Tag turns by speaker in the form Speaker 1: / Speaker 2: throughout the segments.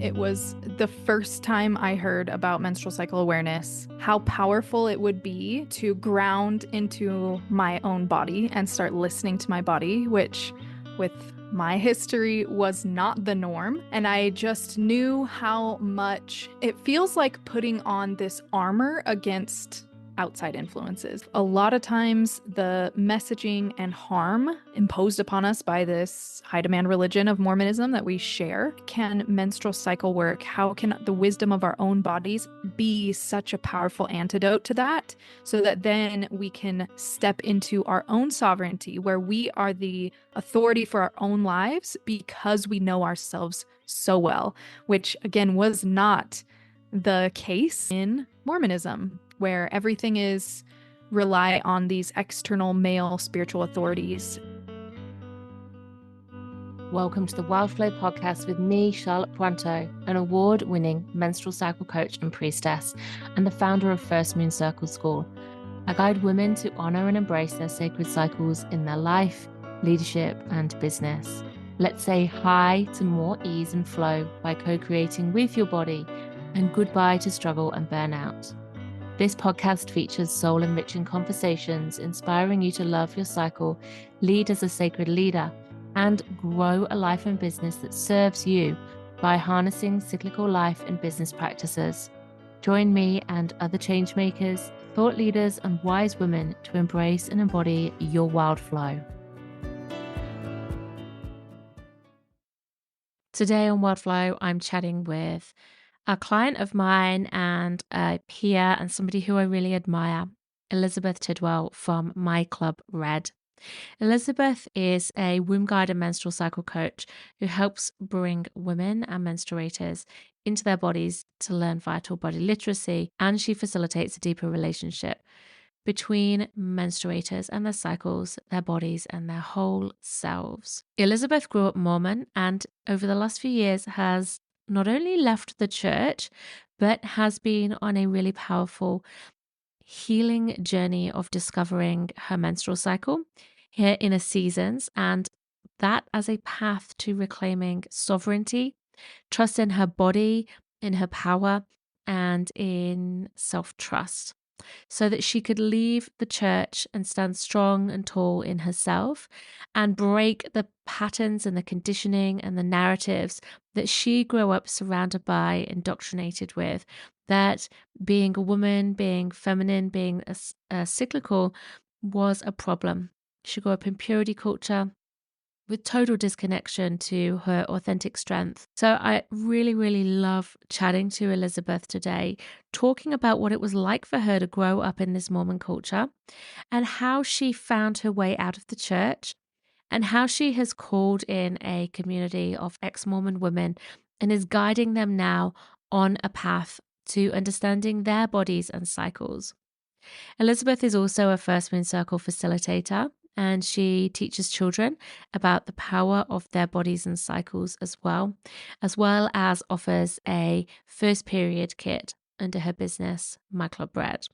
Speaker 1: It was the first time I heard about menstrual cycle awareness, how powerful it would be to ground into my own body and start listening to my body, which with my history was not the norm. And I just knew how much it feels like putting on this armor against outside influences. A lot of times, the messaging and harm imposed upon us by this high demand religion of Mormonism that we share. Can menstrual cycle work? How can the wisdom of our own bodies be such a powerful antidote to that, so that then we can step into our own sovereignty, where we are the authority for our own lives because we know ourselves so well, which again was not the case in Mormonism, where everything is rely on these external male spiritual authorities.
Speaker 2: Welcome to the Wildflow podcast with me, Charlotte Puanto, an award-winning menstrual cycle coach and priestess, and the founder of First Moon Circle School. I guide women to honor and embrace their sacred cycles in their life, leadership, and business. Let's say hi to more ease and flow by co-creating with your body, and goodbye to struggle and burnout. This podcast features soul-enriching conversations, inspiring you to love your cycle, lead as a sacred leader, and grow a life and business that serves you by harnessing cyclical life and business practices. Join me and other change makers, thought leaders, and wise women to embrace and embody your wild flow. Today on Wild Flow, I'm chatting with a client of mine and a peer and somebody who I really admire, Elizabeth Tidwell from My Club Red. Elizabeth is a womb guide and menstrual cycle coach who helps bring women and menstruators into their bodies to learn vital body literacy, and she facilitates a deeper relationship between menstruators and their cycles, their bodies, and their whole selves. Elizabeth grew up Mormon and over the last few years has not only left the church, but has been on a really powerful healing journey of discovering her menstrual cycle, her inner seasons, and that as a path to reclaiming sovereignty, trust in her body, in her power, and in self-trust, so that she could leave the church and stand strong and tall in herself and break the patterns and the conditioning and the narratives that she grew up surrounded by, indoctrinated with, that being a woman, being feminine, being a cyclical was a problem. She grew up in purity culture with total disconnection to her authentic strength. So I really, really love chatting to Elizabeth today, talking about what it was like for her to grow up in this Mormon culture and how she found her way out of the church and how she has called in a community of ex-Mormon women and is guiding them now on a path to understanding their bodies and cycles. Elizabeth is also a First Moon Circle Facilitator, and she teaches children about the power of their bodies and cycles as well as offers a first period kit under her business, My Club Red.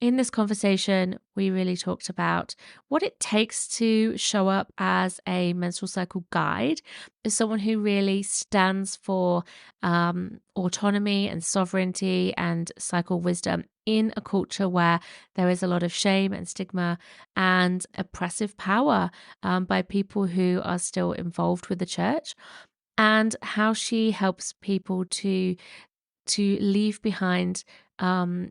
Speaker 2: In this conversation, we really talked about what it takes to show up as a menstrual cycle guide, as someone who really stands for autonomy and sovereignty and cycle wisdom in a culture where there is a lot of shame and stigma and oppressive power by people who are still involved with the church, and how she helps people to leave behind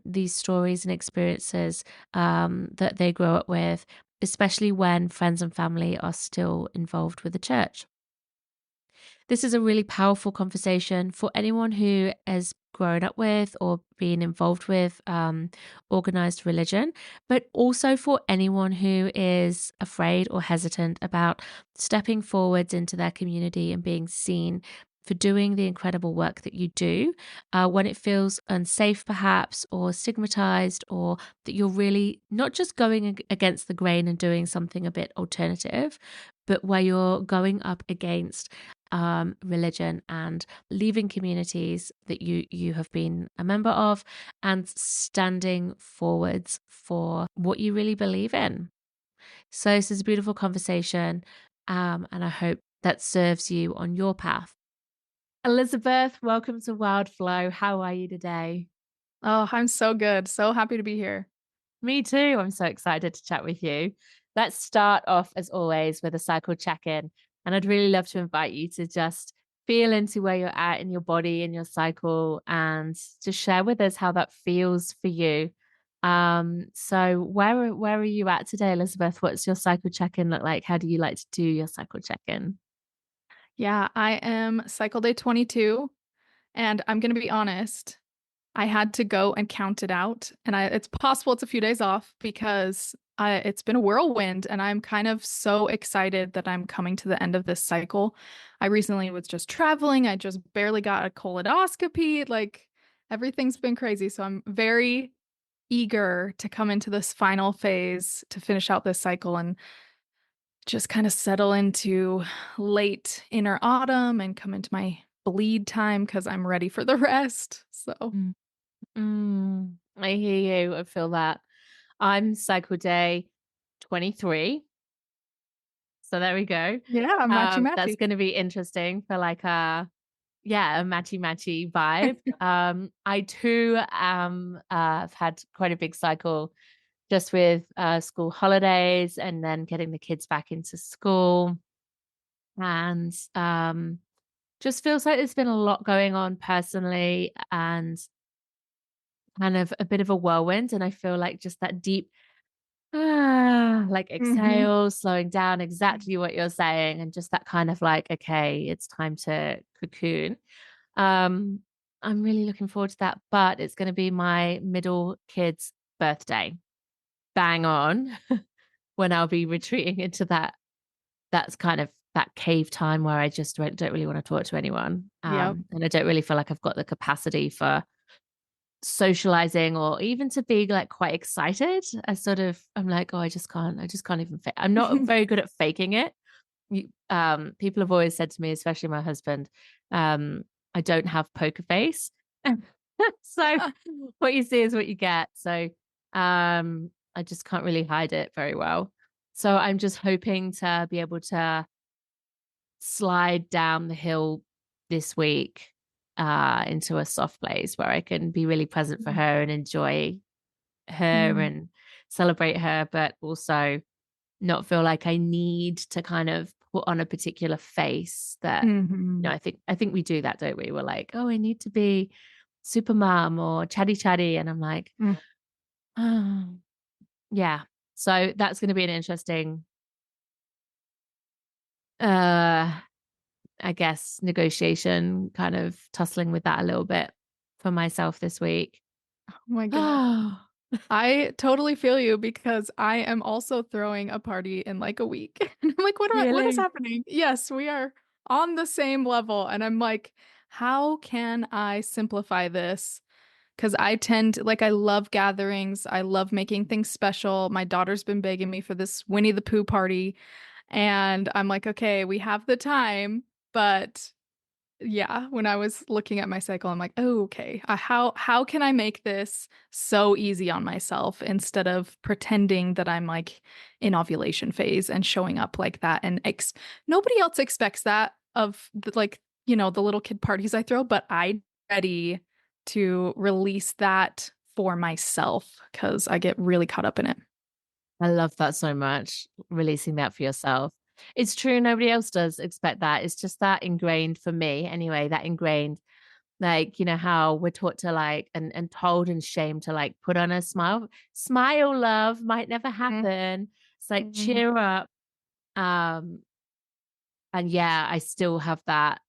Speaker 2: these stories and experiences that they grow up with, especially when friends and family are still involved with the church. This is a really powerful conversation for anyone who has grown up with or been involved with organized religion, but also for anyone who is afraid or hesitant about stepping forwards into their community and being seen for doing the incredible work that you do when it feels unsafe perhaps, or stigmatized, or that you're really not just going against the grain and doing something a bit alternative, but where you're going up against religion and leaving communities that you have been a member of and standing forwards for what you really believe in. So this is a beautiful conversation, and I hope that serves you on your path. Elizabeth, welcome to Wild Flow. How are you today?
Speaker 1: Oh, I'm so good. So happy to be here.
Speaker 2: Me too. I'm so excited to chat with you. Let's start off, as always, with a cycle check in. And I'd really love to invite you to just feel into where you're at in your body and your cycle and to share with us how that feels for you. So where are you at today, Elizabeth? What's your cycle check-in look like? How do you like to do your cycle check-in?
Speaker 1: Yeah, I am cycle day 22, and I'm going to be honest, I had to go and count it out, and it's possible it's a few days off because it's been a whirlwind, and I'm kind of so excited that I'm coming to the end of this cycle. I recently was just traveling. I just barely got a colonoscopy. Like everything's been crazy, so I'm very eager to come into this final phase to finish out this cycle and just kind of settle into late inner autumn and come into my bleed time because I'm ready for the rest. So,
Speaker 2: Mm. I hear you. I feel that. I'm cycle day 23. So there we go.
Speaker 1: yeah, matchy
Speaker 2: That's
Speaker 1: matchy.
Speaker 2: going to be interesting for like a matchy matchy vibe. I too have had quite a big cycle just with school holidays and then getting the kids back into school. And just feels like there's been a lot going on personally and kind of a bit of a whirlwind. And I feel like just that deep like
Speaker 1: Hmm.
Speaker 2: exhale, slowing down, exactly what you're saying, and just that kind of like, okay, it's time to cocoon. Um, I'm really looking forward to that, but it's going to be my middle kid's birthday, bang on, when I'll be retreating into that. That's kind of that cave time where I just don't really want to talk to anyone,
Speaker 1: Yep.
Speaker 2: and I don't really feel like I've got the capacity for socializing or even to be like quite excited. I'm like, oh, I just can't even fake. I'm not very good at faking it. People have always said to me, especially my husband, um, I don't have poker face. So what you see is what you get. So I just can't really hide it very well. So I'm just hoping to be able to slide down the hill this week into a soft place where I can be really present for her and enjoy her
Speaker 1: Mm-hmm.
Speaker 2: and celebrate her, but also not feel like I need to kind of put on a particular face that, I think we do that, don't we? We're like, oh, I need to be super mom or chatty chatty. And I'm like, oh, yeah. So that's going to be an interesting, uh, I guess, negotiation, kind of tussling with that a little bit for myself this week.
Speaker 1: Oh my goodness.
Speaker 2: Oh,
Speaker 1: I totally feel you because I am also throwing a party in like a week. And I'm like, what is
Speaker 2: really?
Speaker 1: happening? Yes, we are on the same level. And I'm like, how can I simplify this? Because I like, I love gatherings. I love making things special. My daughter's been begging me for this Winnie the Pooh party. And I'm like, okay, we have the time, but yeah, when I was looking at my cycle, I'm like, oh, okay. How can I make this so easy on myself instead of pretending that I'm like in ovulation phase and showing up like that and ex nobody else expects that of the, like, the little kid parties I throw, but I'm ready to release that for myself because I get really caught up in it.
Speaker 2: I love that so much, releasing that for yourself. It's true, nobody else does expect that. It's just that ingrained for me anyway, that ingrained, like, how we're taught to like and told and shamed to like put on a smile. Smile, love, might never happen. It's like
Speaker 1: Mm-hmm.
Speaker 2: cheer up. Um, and yeah, I still have that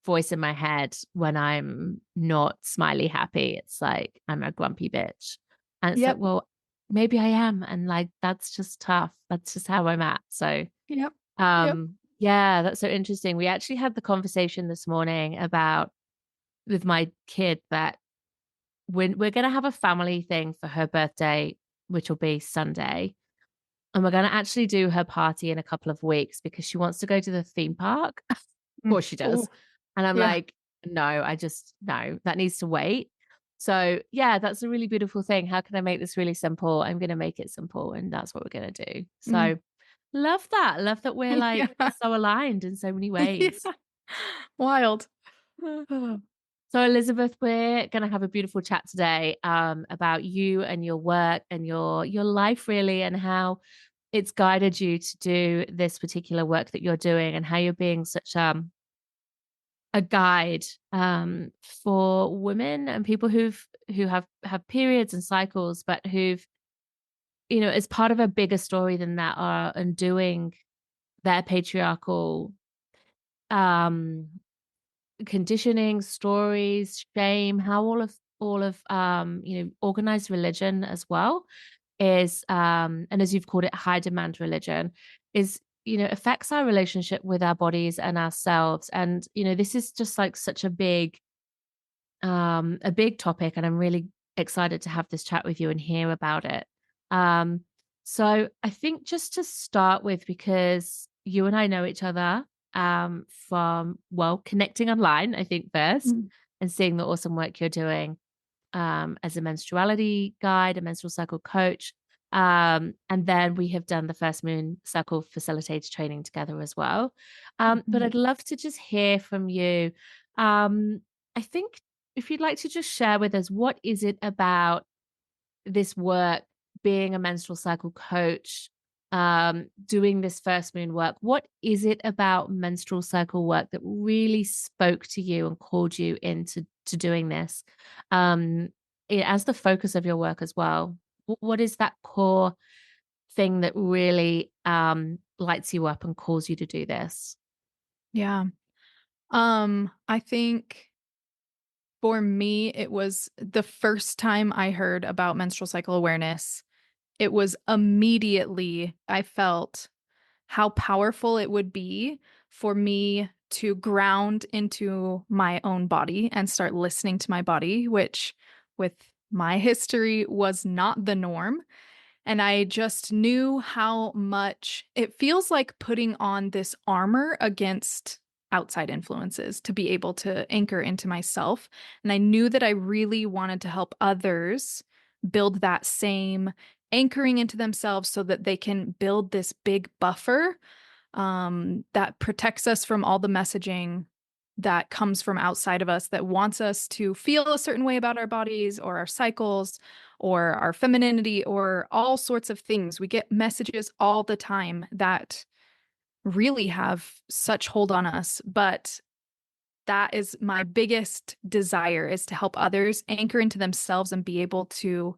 Speaker 2: voice in my head when I'm not smiley happy. It's like I'm a grumpy bitch. And it's like,
Speaker 1: Yep.
Speaker 2: well, maybe I am. And like that's just tough. That's just how I'm at. So
Speaker 1: Yep. Yep.
Speaker 2: yeah, that's so interesting. We actually had the conversation this morning about with my kid that we're gonna have a family thing for her birthday, which will be Sunday. And we're gonna actually do her party in a couple of weeks because she wants to go to the theme park. Of course she
Speaker 1: Oh,
Speaker 2: does. And I'm
Speaker 1: yeah.
Speaker 2: like, no, no, that needs to wait. So yeah, that's a really beautiful thing. How can I make this really simple? I'm gonna make it simple, and that's what we're gonna do.
Speaker 1: Mm.
Speaker 2: So love that. Love that we're like
Speaker 1: Yeah.
Speaker 2: so aligned in so many
Speaker 1: Yeah.
Speaker 2: ways.
Speaker 1: Wild.
Speaker 2: So, Elizabeth, we're going to have a beautiful chat today about you and your work and your life, really, and how it's guided you to do this particular work that you're doing, and how you're being such a guide for women and people who have periods and cycles, but who've, as part of a bigger story than that, are undoing their patriarchal um conditioning, stories, shame, how all of organized religion as well is and as you've called it, high demand religion, is affects our relationship with our bodies and ourselves. And this is just like such a big topic, and I'm really excited to have this chat with you and hear about it. Um, so I think just to start with, because you and I know each other from, well, connecting online, I think first,
Speaker 1: Mm.
Speaker 2: and seeing the awesome work you're doing as a menstruality guide, a menstrual cycle coach. And then we have done the First Moon Circle Facilitator training together as well. But
Speaker 1: Mhm.
Speaker 2: I'd love to just hear from you. I think if you'd like to just share with us, what is it about this work, being a menstrual cycle coach, doing this first moon work? What is it about menstrual cycle work that really spoke to you and called you into doing this um, as the focus of your work as well? What is that core thing that really lights you up and calls you to do this?
Speaker 1: Yeah. I think for me, it was the first time I heard about menstrual cycle awareness. It was immediately, I felt how powerful it would be for me to ground into my own body and start listening to my body, which with my history was not the norm. And I just knew how much it feels like putting on this armor against outside influences to be able to anchor into myself. And I knew that I really wanted to help others build that same anchoring into themselves so that they can build this big buffer that protects us from all the messaging that comes from outside of us that wants us to feel a certain way about our bodies or our cycles or our femininity or all sorts of things. We get messages all the time that really have such hold on us. But that is my biggest desire, is to help others anchor into themselves and be able to,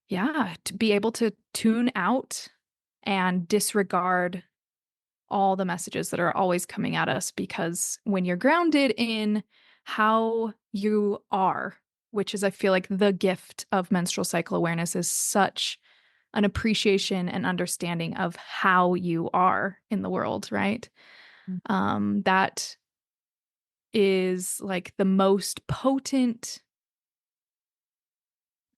Speaker 1: yeah, to be able to tune out and disregard all the messages that are always coming at us. Because when you're grounded in how you are, which is, I feel like, the gift of menstrual cycle awareness, is such an appreciation and understanding of how you are in the world, right? That is like the most potent,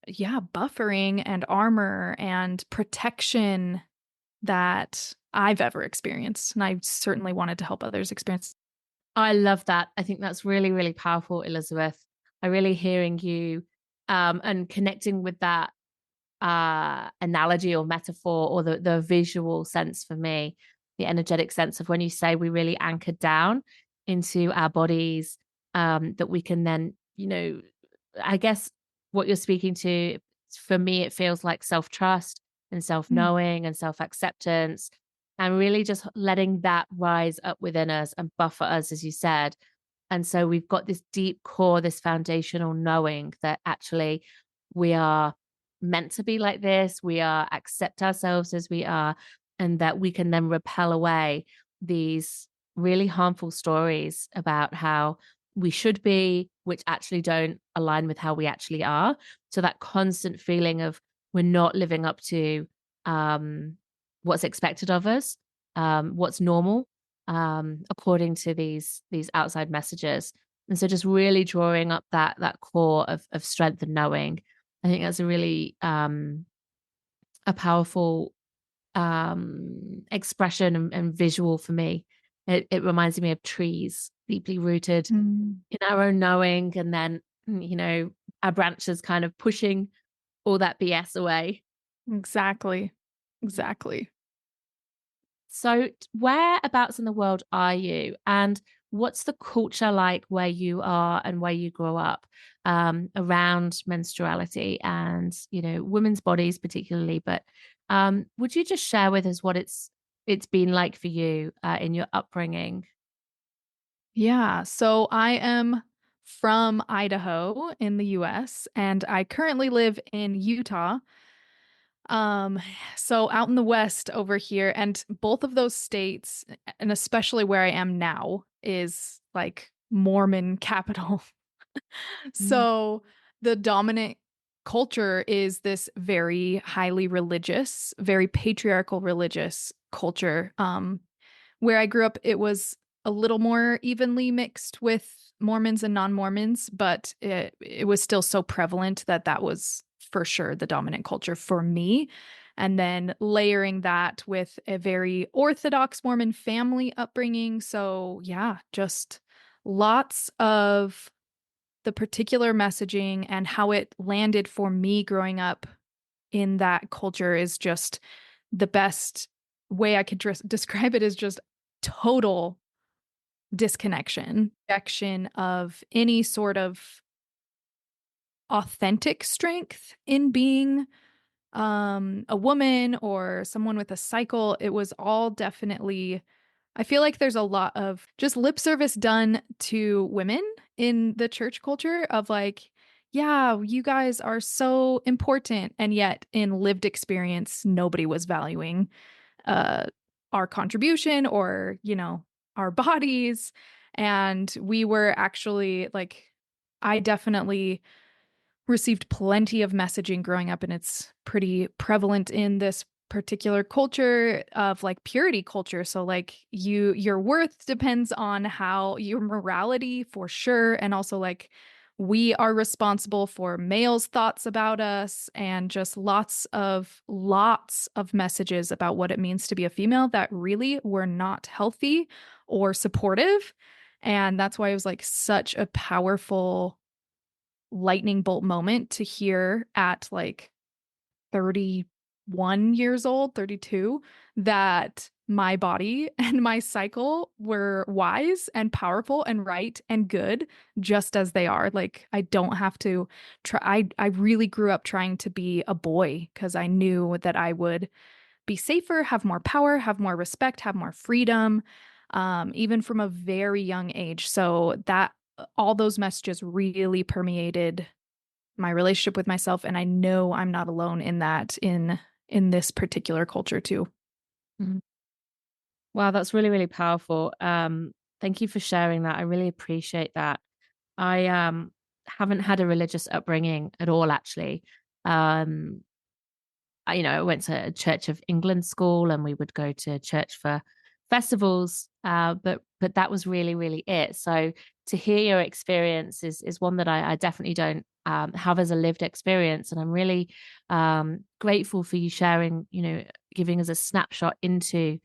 Speaker 1: yeah, buffering and armor and protection that I've ever experienced. And I certainly wanted to help others experience.
Speaker 2: I love that. I think that's really, really powerful, Elizabeth. I really hearing you and connecting with that analogy or metaphor, or the visual sense for me, the energetic sense of when you say we really anchored down into our bodies, that we can then, I guess what you're speaking to, for me, it feels like self-trust and
Speaker 1: Mm.
Speaker 2: self-knowing and self-acceptance, and really just letting that rise up within us and buffer us, as you said. And so we've got this deep core, this foundational knowing that actually we are meant to be like this. We are accept ourselves as we are, and that we can then repel away these really harmful stories about how we should be, which actually don't align with how we actually are. So that constant feeling of we're not living up to um, what's expected of us, what's normal, according to these outside messages. And so just really drawing up that core of strength and knowing. I think that's a really a powerful expression and visual for me. It reminds me of trees deeply rooted
Speaker 1: Mm.
Speaker 2: in our own knowing, and then our branches kind of pushing all that BS away.
Speaker 1: Exactly. Exactly.
Speaker 2: So whereabouts in the world are you? And what's the culture like where you are and where you grow up around menstruality and, women's bodies particularly? But would you just share with us what it's been like for you in your upbringing?
Speaker 1: Yeah, so I am from Idaho in the US and I currently live in Utah. Um, so out in the West over here, and both of those states, and especially where I am now, is like Mormon capital.
Speaker 2: Mm.
Speaker 1: So the dominant culture is this very highly religious, very patriarchal religious culture. Where I grew up, it was a little more evenly mixed with Mormons and non-Mormons, but it was still so prevalent that that was for sure the dominant culture for me. And then layering that with a very Orthodox Mormon family upbringing. So, yeah, just lots of the particular messaging and how it landed for me growing up in that culture is just the best way I could describe it is just total disconnection, rejection of any sort of authentic strength in being a woman or someone with a cycle. It was all definitely, I feel like there's a lot of just lip service done to women in the church culture of like, yeah, you guys are so important. And yet in lived experience, nobody was valuing uh our contribution or, our bodies. And we were actually like, I definitely received plenty of messaging growing up, and it's pretty prevalent in this particular culture of like purity culture. So like your worth depends on how your morality for sure, and also like we are responsible for males' thoughts about us, and just lots of messages about what it means to be a female that really were not healthy or supportive. And that's why it was like such a powerful lightning bolt moment to hear at like 31 years old, 32, that my body and my cycle were wise and powerful and right and good just as they are. Like I don't have to try. I really grew up trying to be a boy because I knew that I would be safer, have more power, have more respect, have more freedom, even from a very young age. So that all those messages really permeated my relationship with myself, and I know I'm not alone in that in this particular culture too.
Speaker 2: Mhm. Wow, that's really, really powerful. Thank you for sharing that. I really appreciate that. I haven't had a religious upbringing at all, actually. Um, I went to a Church of England school, and we would go to church for festivals. But that was really, really it. So to hear your experience is one that I definitely don't have as a lived experience, and I'm really grateful for you sharing. Giving us a snapshot into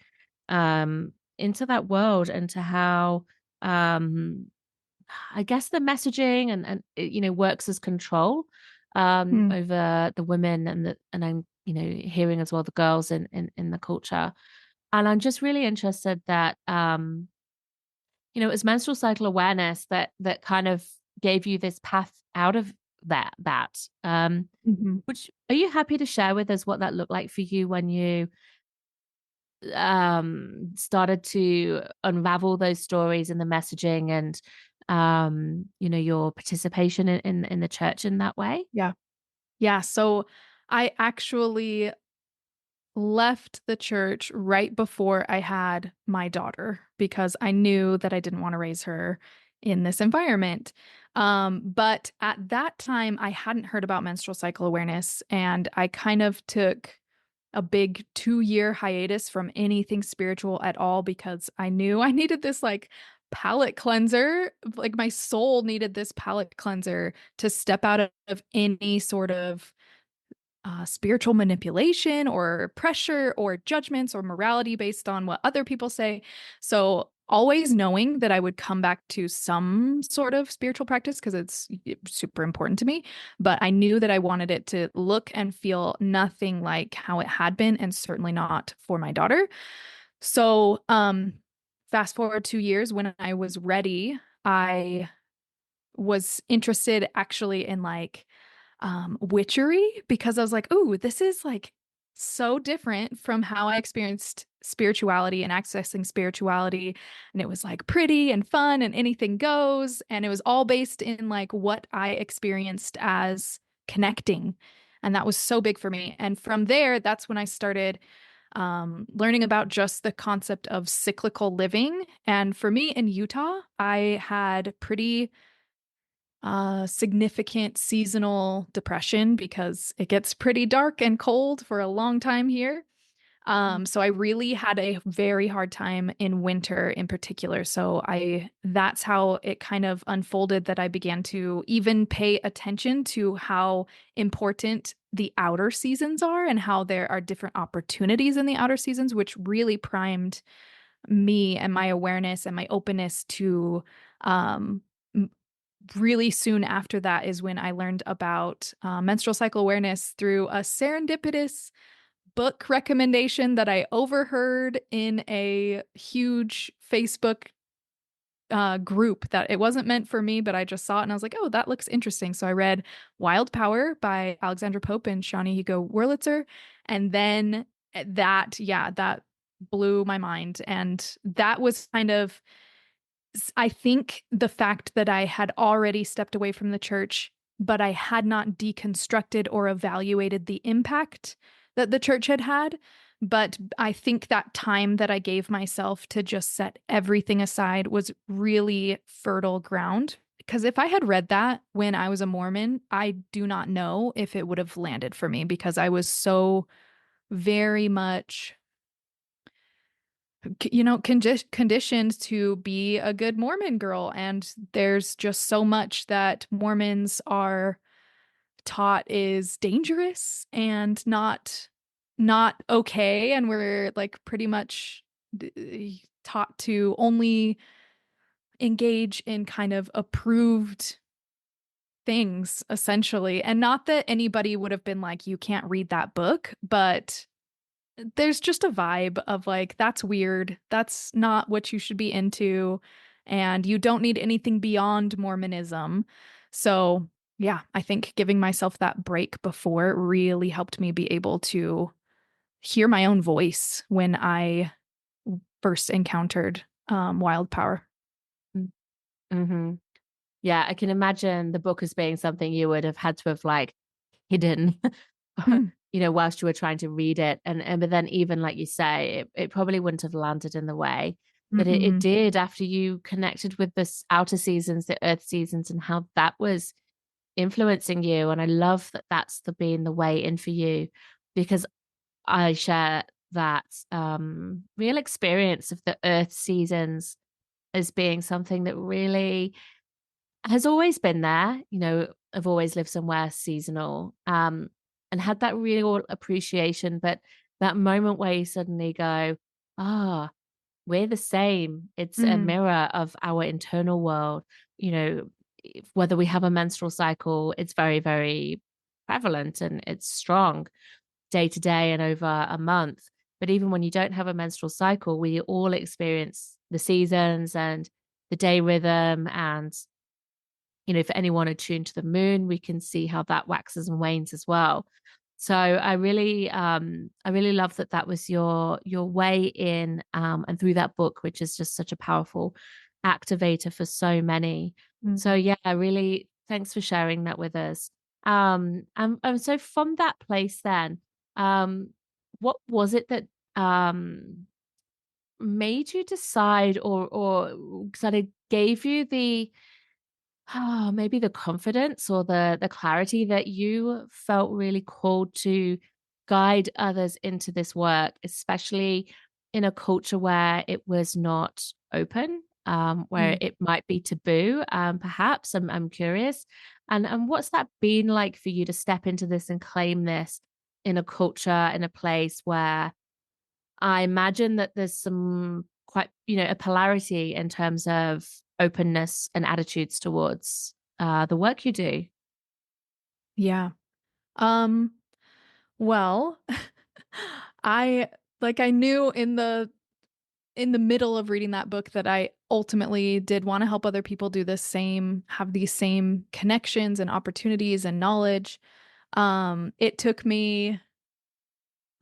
Speaker 2: that world and to how um I guess the messaging and it, works as control
Speaker 1: Mm,
Speaker 2: over the women and I'm hearing as well the girls in the culture. And I'm just really interested that it's menstrual cycle awareness that kind of gave you this path out of that.
Speaker 1: mhm.
Speaker 2: Which are you happy to share with us what that looked like for you when you started to unravel those stories and the messaging and your participation in the church in that way?
Speaker 1: Yeah. Yeah. So I actually left the church right before I had my daughter because I knew that I didn't want to raise her in this environment. But at that time, I hadn't heard about menstrual cycle awareness, and I kind of took a big 2-year hiatus from anything spiritual at all because I knew I needed this like palate cleanser. Like my soul needed this palate cleanser to step out of any sort of spiritual manipulation or pressure or judgments or morality based on what other people say. So, always knowing that I would come back to some sort of spiritual practice because it's super important to me. But I knew that I wanted it to look and feel nothing like how it had been, and certainly not for my daughter. So, fast forward 2 years, when I was ready, I was interested actually in like witchery, because I was like, "Ooh, this is like so different from how I experienced spirituality and accessing spirituality." And it was like pretty and fun and anything goes. And it was all based in like what I experienced as connecting. And that was so big for me. And from there, that's when I started learning about just the concept of cyclical living. And for me in Utah, I had pretty significant seasonal depression because it gets pretty dark and cold for a long time here. So I really had a very hard time in winter in particular. So that's how it kind of unfolded, that I began to even pay attention to how important the outer seasons are and how there are different opportunities in the outer seasons, which really primed me and my awareness and my openness to um, really soon after that is when I learned about menstrual cycle awareness through a serendipitous book recommendation that I overheard in a huge Facebook group. That it wasn't meant for me, but I just saw it and I was like, oh, that looks interesting. So I read Wild Power by Alexandra Pope and Shawnee Hugo Wurlitzer. And then that blew my mind. And that was kind of, I think, the fact that I had already stepped away from the church, but I had not deconstructed or evaluated the impact that the church had had. But I think that time that I gave myself to just set everything aside was really fertile ground. Because if I had read that when I was a Mormon, I do not know if it would have landed for me, because I was so very much conditioned to be a good Mormon girl. And there's just so much that Mormons are taught is dangerous and not okay. And we're like pretty much taught to only engage in kind of approved things, essentially. And not that anybody would have been like, you can't read that book, but there's just a vibe of like, that's weird. That's not what you should be into. And you don't need anything beyond Mormonism. So, yeah, I think giving myself that break before really helped me be able to hear my own voice when I first encountered wild power.
Speaker 2: Mm-hmm. Yeah, I can imagine the book as being something you would have had to have like hidden,
Speaker 1: Mm,
Speaker 2: whilst you were trying to read it. And but then even like you say, it probably wouldn't have landed in the way that it
Speaker 1: mm-mm,
Speaker 2: did after you connected with this outer seasons, the earth seasons, and how that was influencing you. And I love that that's being the way in for you, because I share that real experience of the earth seasons as being something that really has always been there. I've always lived somewhere seasonal, and had that real appreciation. But that moment where you suddenly go, ah, we're the same. It's a
Speaker 1: mm,
Speaker 2: mirror of our internal world. Whether we have a menstrual cycle, it's very, very prevalent and it's strong day to day and over a month. But even when you don't have a menstrual cycle, we all experience the seasons and the day rhythm. And for anyone attuned to the moon, we can see how that waxes and wanes as well. So I really love that that was your way in, and through that book, which is just such a powerful activator for so many. So
Speaker 1: mm.
Speaker 2: yeah, really thanks for sharing that with us. And so from that place then, um, what was it that made you decide, or sort of gave you the maybe the confidence or the clarity that you felt really called to guide others into this work, especially in a culture where it was not open, where
Speaker 1: Mm.
Speaker 2: it might be taboo, perhaps. I'm curious. And what's that been like for you to step into this and claim this in a culture, in a place where I imagine that there's some quite, a polarity in terms of openness and attitudes towards the work you do.
Speaker 1: Yeah. Um, well, I I knew in the middle of reading that book that I ultimately did want to help other people do the same, have these same connections and opportunities and knowledge. It took me,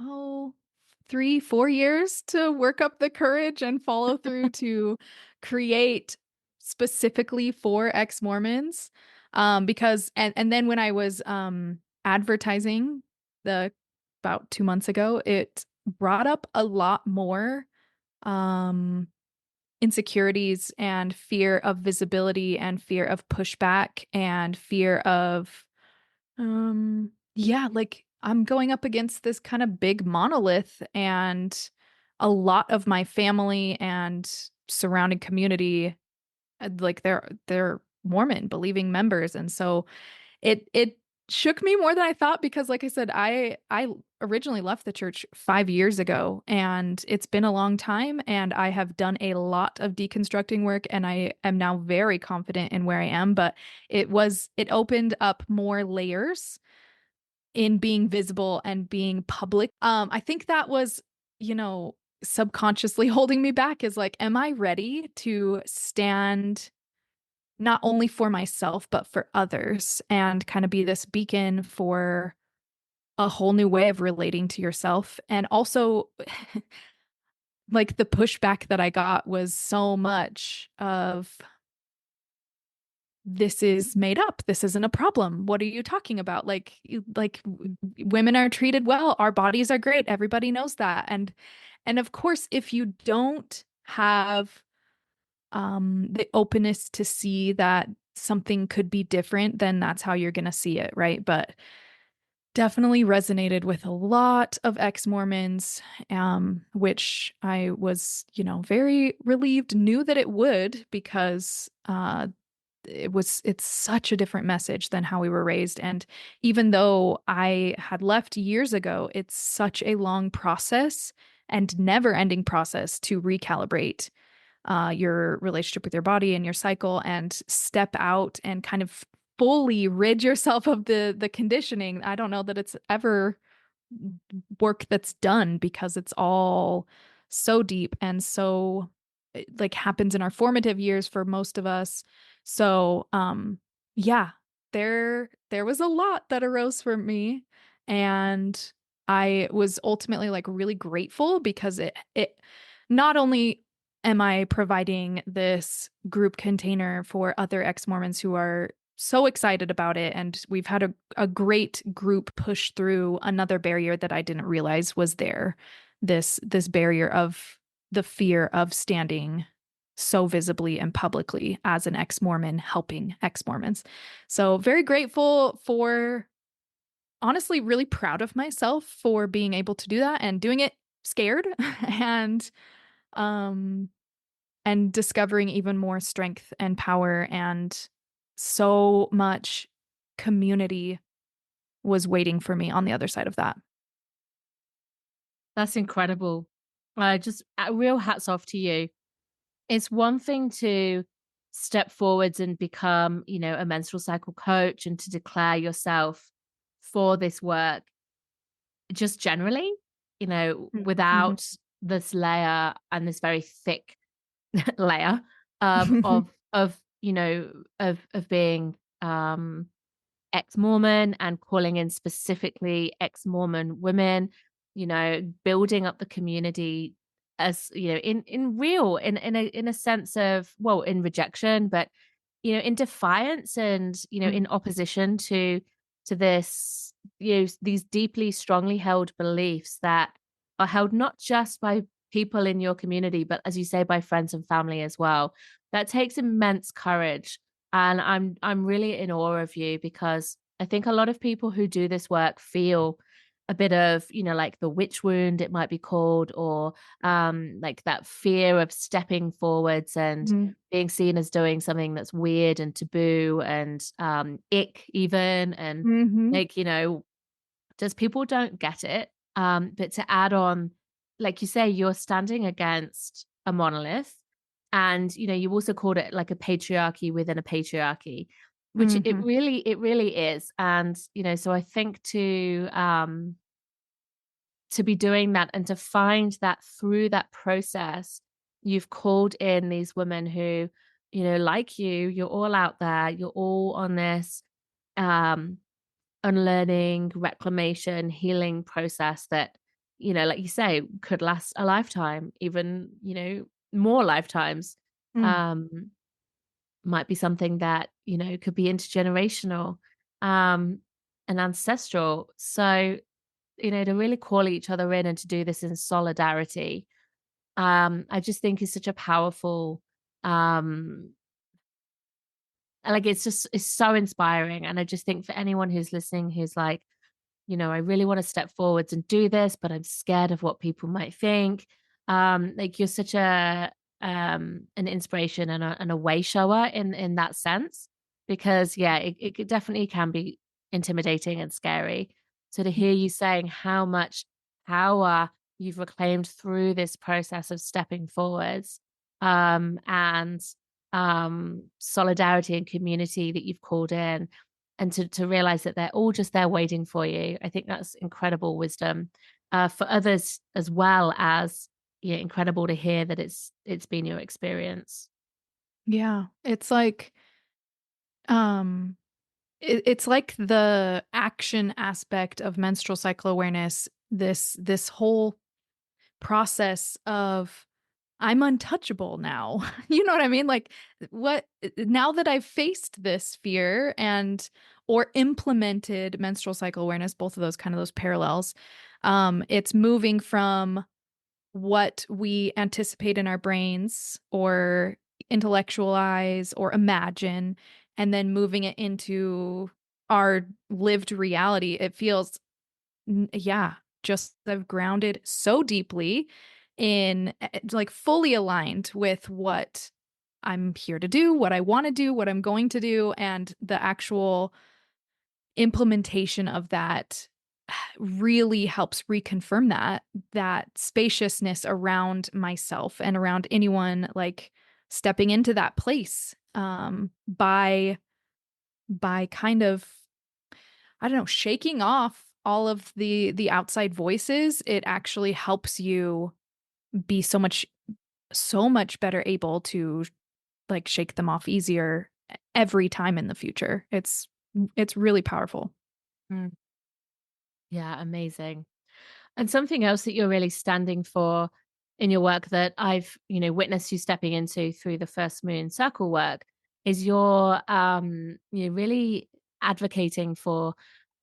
Speaker 1: oh, 3, 4 years to work up the courage and follow through to create specifically for ex-Mormons. Because and then when I was advertising the about 2 months ago, it brought up a lot more um insecurities and fear of visibility and fear of pushback and fear of yeah, like I'm going up against this kind of big monolith, and a lot of my family and surrounding community, like they're Mormon believing members. And so it shook me more than I thought, because like I said, I originally left the church 5 years ago, and it's been a long time, and I have done a lot of deconstructing work, and I am now very confident in where I am. But it opened up more layers in being visible and being public. I think that was, subconsciously holding me back, is like, am I ready to stand not only for myself, but for others, and kind of be this beacon for a whole new way of relating to yourself? And also, like, the pushback that I got was so much of, this is made up. This isn't a problem. What are you talking about? Women are treated well. Our bodies are great. Everybody knows that. And of course, if you don't have the openness to see that something could be different, then that's how you're going to see it, right? But definitely resonated with a lot of ex-Mormons, which I was, very relieved, knew that it would, because it's such a different message than how we were raised. And even though I had left years ago, it's such a long process and never ending process to recalibrate your relationship with your body and your cycle, and step out and kind of fully rid yourself of the conditioning. I don't know that it's ever work that's done, because it's all so deep and so, like, happens in our formative years for most of us. So yeah, there was a lot that arose for me, and I was ultimately like really grateful, because it not only am I providing this group container for other ex-Mormons who are so excited about it, and we've had a great group push through another barrier that I didn't realize was there, this barrier of the fear of standing so visibly and publicly as an ex-Mormon helping ex-Mormons. So very grateful for, honestly, really proud of myself for being able to do that and doing it scared and um and discovering even more strength and power, and so much community was waiting for me on the other side of that.
Speaker 2: That's incredible. Just real hats off to you. It's one thing to step forwards and become, a menstrual cycle coach and to declare yourself for this work, just generally,
Speaker 1: Mm-hmm.
Speaker 2: without this layer and this very thick layer of being ex-Mormon and calling in specifically ex-Mormon women, building up the community as, in a sense of, well, in rejection, but, in defiance and, in opposition to this, these deeply, strongly held beliefs that are held not just by people in your community, but as you say, by friends and family as well. That takes immense courage. And I'm really in awe of you, because I think a lot of people who do this work feel a bit of, like the witch wound, it might be called, or like that fear of stepping forwards and
Speaker 1: Mm-hmm.
Speaker 2: being seen as doing something that's weird and taboo and ick even. And
Speaker 1: Mm-hmm.
Speaker 2: like, just people don't get it. But to add on, like you say, you're standing against a monolith. And, you also called it like a patriarchy within a patriarchy, which
Speaker 1: Mm-hmm.
Speaker 2: it really is. And, so I think to be doing that and to find that through that process, you've called in these women who, like you're all out there, you're all on this um unlearning, reclamation, healing process that, like you say, could last a lifetime, even, more lifetimes.
Speaker 1: Mm.
Speaker 2: Um, might be something that, could be intergenerational, um, and ancestral. So, to really call each other in and to do this in solidarity, I just think is such a powerful, um, like it's so inspiring. And I just think for anyone who's listening, who's like, I really want to step forwards and do this, but I'm scared of what people might think. Like you're such an inspiration and a way shower in that sense. Because yeah, it definitely can be intimidating and scary. So to hear you saying how much power you've reclaimed through this process of stepping forwards, and solidarity and community that you've called in, and to realize that they're all just there waiting for you. I think that's incredible wisdom, for others as well as, yeah, incredible to hear that it's been your experience.
Speaker 1: Yeah. Um it's like the action aspect of menstrual cycle awareness, this whole process of I'm untouchable now. You know what I mean? Like what now that I've faced this fear and or implemented menstrual cycle awareness, both of those kind of those parallels, it's moving from what we anticipate in our brains or intellectualize or imagine, and then moving it into our lived reality. It feels, yeah, just I've grounded so deeply in like fully aligned with what I'm here to do, what I want to do, what I'm going to do, and the actual implementation of that really helps reconfirm that spaciousness around myself and around anyone like stepping into that place, by kind of, I don't know, shaking off all of the outside voices. It actually helps you be so much better able to like shake them off easier every time in the future. It's really powerful.
Speaker 2: Mm. Yeah, amazing. And something else that you're really standing for in your work that I've, witnessed you stepping into through the First Moon Circle work is your really advocating for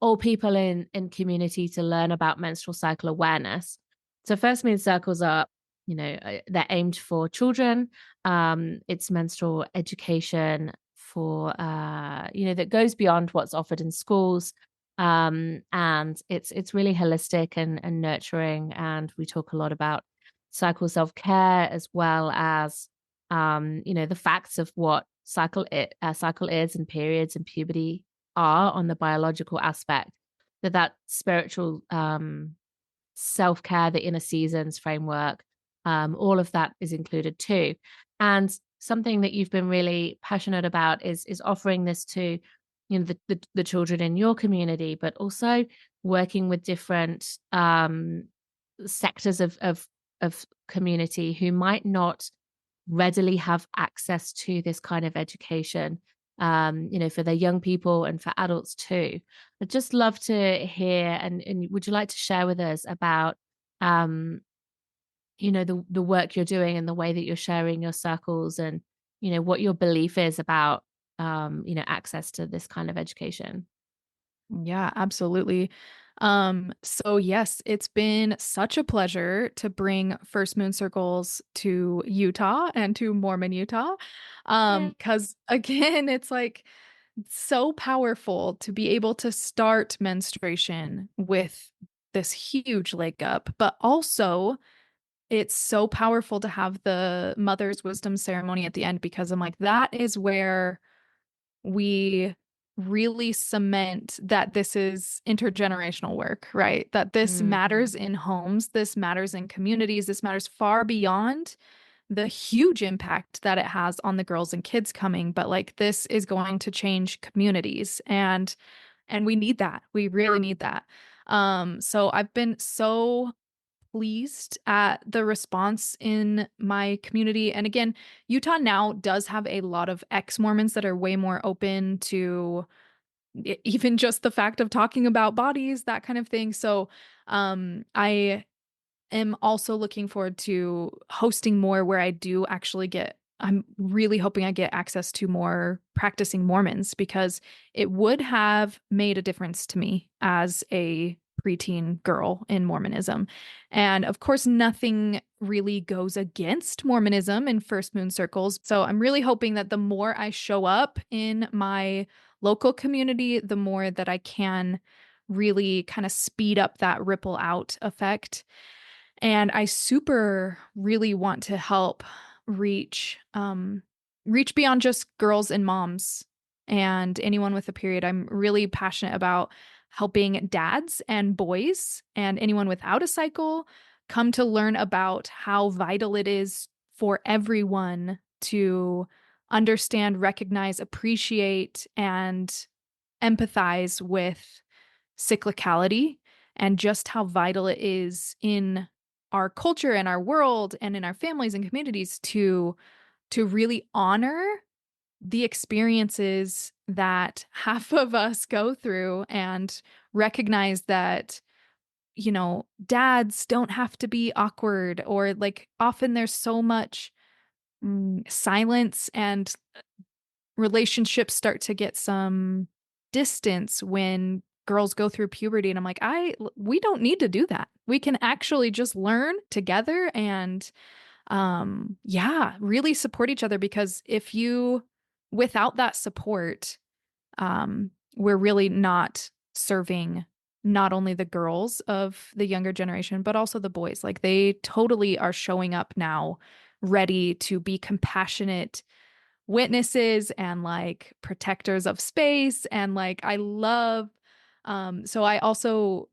Speaker 2: all people in community to learn about menstrual cycle awareness. So First Moon Circles are, they're aimed for children. It's menstrual education for that goes beyond what's offered in schools, and it's really holistic and nurturing, and we talk a lot about cycle self-care as well as the facts of what cycle is, and periods and puberty are on the biological aspect, that spiritual self-care, the inner seasons framework, all of that is included too. And something that you've been really passionate about is offering this to, the children in your community, but also working with different sectors of community who might not readily have access to this kind of education, for their young people and for adults too. I'd just love to hear, and would you like to share with us about, um, the work you're doing and the way that you're sharing your circles, and, what your belief is about, access to this kind of education?
Speaker 1: Yeah, absolutely. So yes, it's been such a pleasure to bring First Moon Circles to Utah and to Mormon Utah.
Speaker 2: Yeah.
Speaker 1: 'Cause again, it's like so powerful to be able to start menstruation with this huge leg up, but also it's so powerful to have the mother's wisdom ceremony at the end, because I'm like, that is where we really cement that this is intergenerational work, right? That this
Speaker 2: Mm.
Speaker 1: matters in homes, this matters in communities, this matters far beyond the huge impact that it has on the girls and kids coming, but like this is going to change communities, and we need that. We really need that. So I've been so pleased at the response in my community. And again, Utah now does have a lot of ex-Mormons that are way more open to even just the fact of talking about bodies, that kind of thing. So, I am also looking forward to hosting more where I do actually get, I'm really hoping I get access to more practicing Mormons because it would have made a difference to me as a preteen girl in Mormonism. And of course, nothing really goes against Mormonism in First Moon circles. So I'm really hoping that the more I show up in my local community, the more that I can really kind of speed up that ripple out effect. And I super really want to help reach reach beyond just girls and moms and anyone with a period. I'm really passionate about helping dads and boys and anyone without a cycle come to learn about how vital it is for everyone to understand, recognize, appreciate, and empathize with cyclicality and just how vital it is in our culture and our world and in our families and communities to really honor the experiences that half of us go through and recognize that dads don't have to be awkward, or like often there's so much silence, and relationships start to get some distance when girls go through puberty. And I'm like, we don't need to do that. We can actually just learn together and yeah, really support each other, because if you without that support, we're really not serving not only the girls of the younger generation, but also the boys. Like they totally are showing up now ready to be compassionate witnesses and like protectors of space. And like I love so I also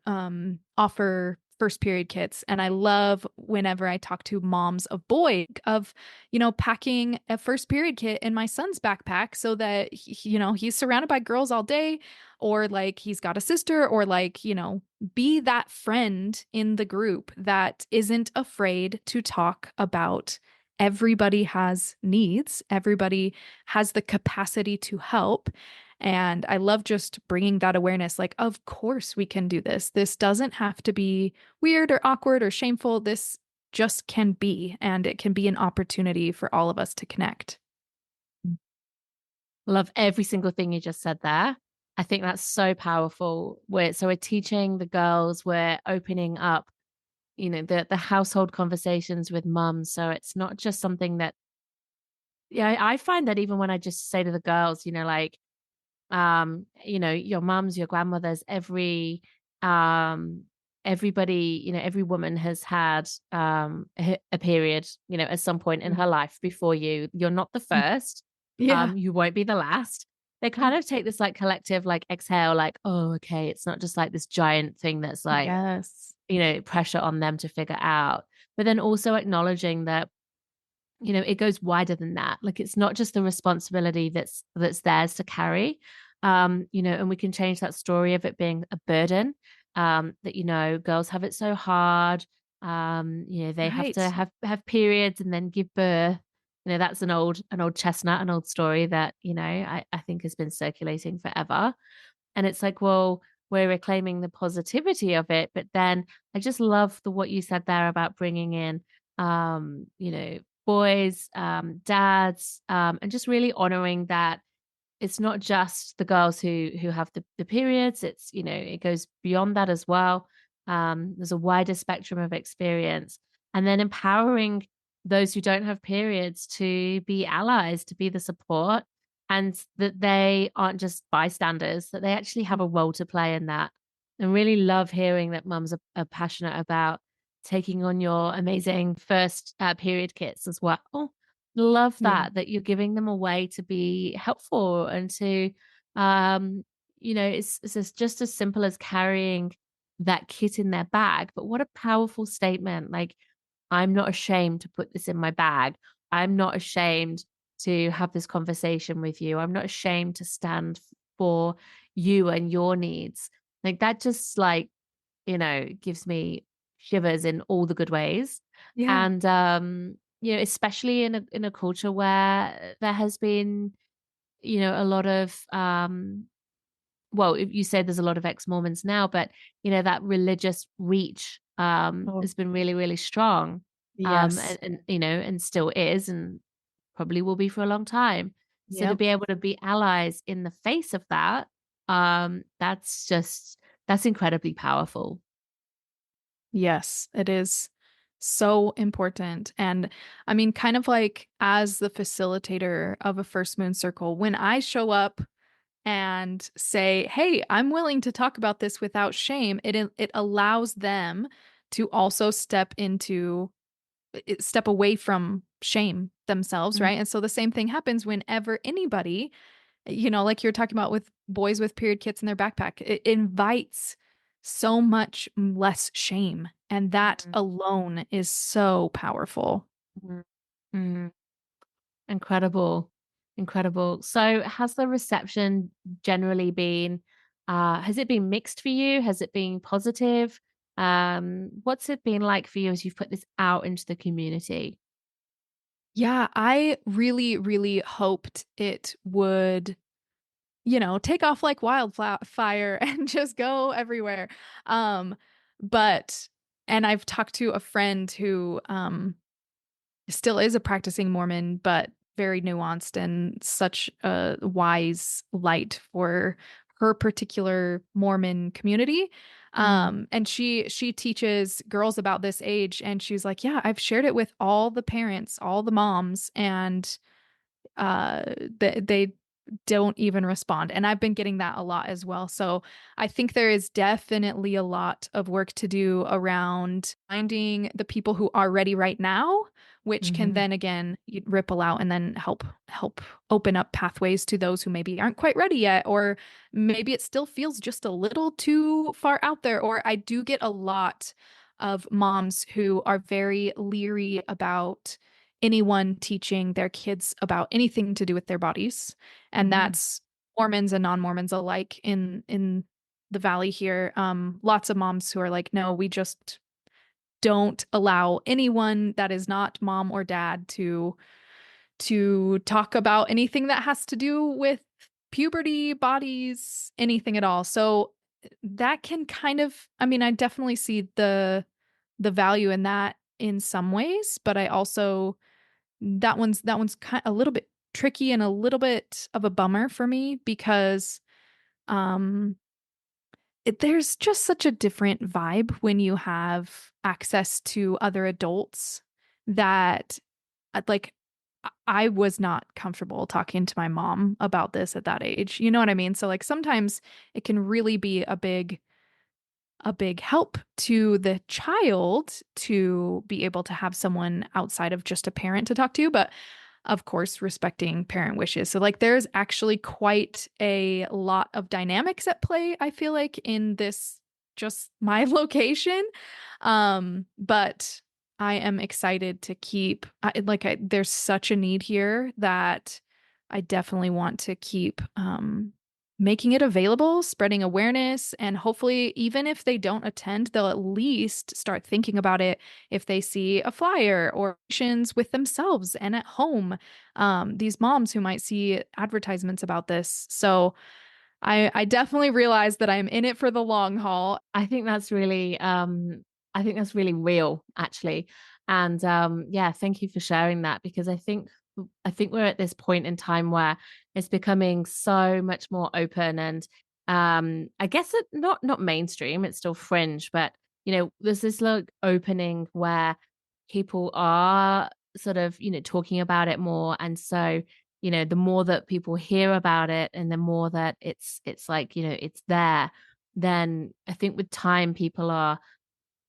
Speaker 1: offer first period kits, and I love whenever I talk to moms of boys of packing a first period kit in my son's backpack so that he's surrounded by girls all day, or like he's got a sister, or like be that friend in the group that isn't afraid to talk about. Everybody has needs, everybody has the capacity to help. And I love just bringing that awareness, like, of course we can do this. This doesn't have to be weird or awkward or shameful. This just can be, and it can be an opportunity for all of us to connect.
Speaker 2: Love every single thing you just said there. I think that's so powerful. We're teaching the girls, we're opening up, the household conversations with mums. So it's not just something that, yeah, I find that even when I just say to the girls, like, your mums, your grandmothers, everybody, every woman has had a period, at some point in her life before you. You're not the first.
Speaker 1: Yeah.
Speaker 2: You won't be the last. They kind of take this like collective like exhale, like, oh, okay, it's not just like this giant thing that's like,
Speaker 1: Yes.
Speaker 2: pressure on them to figure out. But then also acknowledging that it goes wider than that. Like it's not just the responsibility that's theirs to carry. And we can change that story of it being a burden. That girls have it so hard. They have to
Speaker 1: Right.
Speaker 2: have periods and then give birth. That's an old chestnut, an old story that I think has been circulating forever. And it's like, well, we're reclaiming the positivity of it, but then I just love what you said there about bringing in, boys, dads, and just really honoring that it's not just the girls who have the periods. It's, it goes beyond that as well. There's a wider spectrum of experience, and then empowering those who don't have periods to be allies, to be the support, and that they aren't just bystanders, that they actually have a role to play in that. And really love hearing that mums are passionate about taking on your amazing first period kits as well. Love
Speaker 1: Yeah.
Speaker 2: that you're giving them a way to be helpful and to, it's just as simple as carrying that kit in their bag. But what a powerful statement. Like, I'm not ashamed to put this in my bag. I'm not ashamed to have this conversation with you. I'm not ashamed to stand for you and your needs. Like that just like, gives me shivers in all the good ways.
Speaker 1: Yeah.
Speaker 2: And especially in a culture where there has been, a lot of well, if you said there's a lot of ex-Mormons now, but that religious reach
Speaker 1: Oh,
Speaker 2: has been really, really strong.
Speaker 1: yes.
Speaker 2: And still is, and probably will be for a long time. So to
Speaker 1: Yep.
Speaker 2: be able to be allies in the face of that, that's incredibly powerful.
Speaker 1: Yes, it is so important. And I mean, kind of like as the facilitator of a First Moon Circle, when I show up and say, "Hey, I'm willing to talk about this without shame," it allows them to also step away from shame themselves,
Speaker 2: Mhm.
Speaker 1: right? And so the same thing happens whenever anybody, like you're talking about with boys with period kits in their backpack, it invites so much less shame. And that
Speaker 2: Mhm.
Speaker 1: alone is so powerful.
Speaker 2: Mhm. Mhm. Incredible. Incredible. So has the reception generally been has it been mixed for you? Has it been positive? What's it been like for you as you've put this out into the community?
Speaker 1: Yeah, I really, really hoped it would, take off like wildfire and just go everywhere. Um, but, and I've talked to a friend who, still is a practicing Mormon, but very nuanced and such a wise light for her particular Mormon community.
Speaker 2: Mm.
Speaker 1: And she teaches girls about this age, and she's like, yeah, I've shared it with all the parents, all the moms, and they don't even respond. And I've been getting that a lot as well. So I think there is definitely a lot of work to do around finding the people who are ready right now, which can
Speaker 2: Mhm.
Speaker 1: then again ripple out and then help open up pathways to those who maybe aren't quite ready yet, or maybe it still feels just a little too far out there. Or I do get a lot of moms who are very leery about anyone teaching their kids about anything to do with their bodies. And
Speaker 2: Mhm.
Speaker 1: that's Mormons and non-Mormons alike in the valley here. Lots of moms who are like, no, we just don't allow anyone that is not mom or dad to talk about anything that has to do with puberty, bodies, anything at all. So that can kind of, I mean, I definitely see the value in that in some ways, but I also that one's kind a little bit tricky and a little bit of a bummer for me because um there's just such a different vibe when you have access to other adults that like I was not comfortable talking to my mom about this at that age. You know what I mean? So like sometimes it can really be a big help to the child to be able to have someone outside of just a parent to talk to, but of course, respecting parent wishes. So, like, there's actually quite a lot of dynamics at play, I feel like, in this just my location. But I am excited to there's such a need here that I definitely want to keep making it available, spreading awareness, and hopefully, even if they don't attend, they'll at least start thinking about it if they see a flyer or actions with themselves and at home. These moms who might see advertisements about this. So I definitely realize that I'm in it for the long haul.
Speaker 2: I think that's really real, actually. And yeah, thank you for sharing that, because I think we're at this point in time where it's becoming so much more open, and I guess not mainstream, it's still fringe, but there's this like opening where people are sort of, talking about it more. And so, the more that people hear about it, and the more that it's like, it's there, then I think with time people are